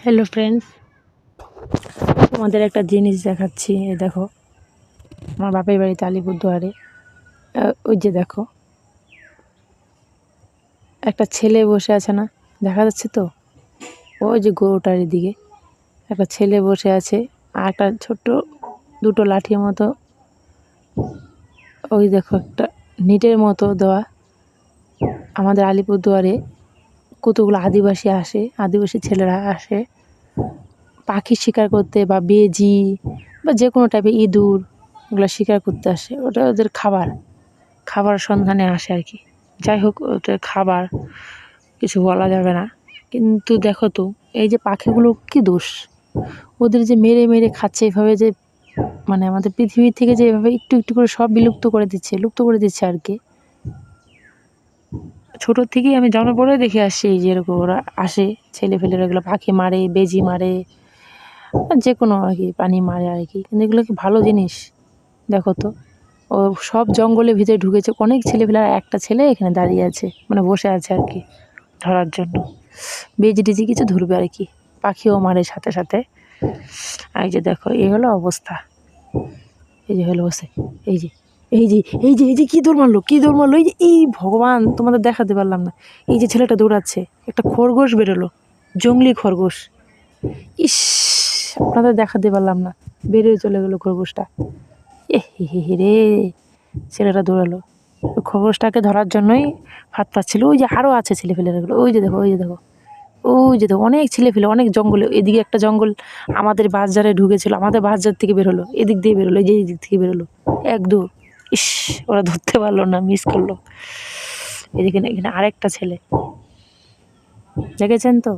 Hello friends, তোমাদের একটা জিনিস দেখাচ্ছি। এই দেখো, আমার বাপের বাড়িতে আলিপুরদুয়ারে ওই যে দেখো, একটা ছেলে বসে আছে না, দেখা যাচ্ছে তো? ওই যে গরুটার দিকে একটা ছেলে বসে আছে, আর একটা ছোট্ট দুটো লাঠির মতো, ওই দেখো একটা নেটের মতো দেওয়া। আমাদের আলিপুরদুয়ারে কতগুলো আদিবাসী ছেলেরা আসে পাখি শিকার করতে, বা বেজি বা যে কোনো টাইপের ইঁদুর, ওগুলো শিকার করতে আসে। ওটা ওদের খাবার সন্ধানে আসে আর কি। যাই হোক, ওদের খাবার, কিছু বলা যাবে না। কিন্তু দেখো তো, এই যে পাখিগুলো কি দোষ, ওদের যে মেরে মেরে খাচ্ছে এভাবে, যে মানে আমাদের পৃথিবী থেকে যে এভাবে একটু একটু করে সব লুপ্ত করে দিচ্ছে আর কি। ছোটোর থেকেই আমি জন্মের পরে দেখে আসছি এই যে এরকম ওরা আসে, ছেলেফেলেরা এগুলো পাখি মারে, বেজি মারে, যে কোনো আর কি প্রাণী মারে আর কি। কিন্তু এগুলো কি ভালো জিনিস? দেখো তো, ও সব জঙ্গলের ভিতরে ঢুকেছে। অনেক ছেলেপেলেরা, একটা ছেলে এখানে দাঁড়িয়ে আছে, মানে বসে আছে আর কি, ধরার জন্য। বেজি টেজি কিছু ধরবে আর কি, পাখিও মারে সাথে সাথে। আর এই যে দেখো, এই হলো অবস্থা। এই যে হলো বসে, এই যে এই যে এই যে এই যে কি দৌড় মারলো, এই ভগবান, তোমাদের দেখাতে পারলাম না। এই যে ছেলেটা দৌড়াচ্ছে, একটা খরগোশ বেরোলো, জঙ্গলি খরগোশ। ইস, আপনাদের দেখাতে পারলাম না, বেরিয়ে চলে গেলো খরগোশটা। এ হে রে, ছেলেটা দৌড়ালো। ওই খরগোশটাকে ধরার জন্যই ফাঁদ পাচ্ছিল। ওই যে আরও আছে ছেলেপেলেগুলো, ওই যে দেখো, অনেক ছেলেপেলে, অনেক জঙ্গলে। এদিকে একটা জঙ্গল আমাদের বাজারে ঢুকেছিল, আমাদের বাজার থেকে বেরোলো, এদিক দিয়ে বেরোলো, এই যে এই দিক থেকে বেরোলো, এক দৌড়। ইস, ওরা ধরতে পারলো না, মিস করলো। এদিকে না, এখানে আরেকটা ছেলে, দেখেছেন তো?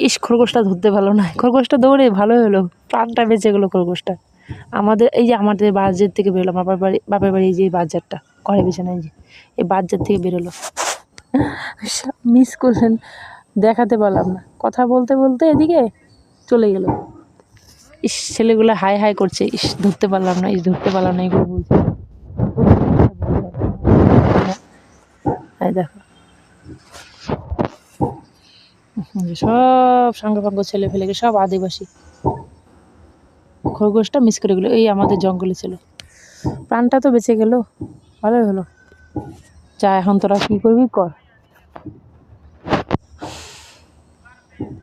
ইস, খরগোশটা ধরতে পারলো না। খরগোশটা দৌড়ে ভালো হলো, প্রাণটা বেঁচে গেলো খরগোশটা। আমাদের বাজার থেকে বেরোলো, বাপের বাড়ি যে বাজারটা ঘরে পিছনে, যে এই বাজার থেকে বেরোলো। মিস করলেন, দেখাতে পারলাম না। কথা বলতে বলতে এদিকে চলে গেল। ইস, ছেলেগুলো হাই হাই করছে, ইস ধরতে পারলাম না, এগুলো বলছে। দেখো, সব সাঙ্গপাঙ্গ ছেলে ফেলে সব আদিবাসী। খরগোশটা মিস করে গেলো, এই আমাদের জঙ্গলে ছিল। প্রাণটা তো বেঁচে গেল, ভালোই হলো। যা, এখন তোরা কী করবি কর।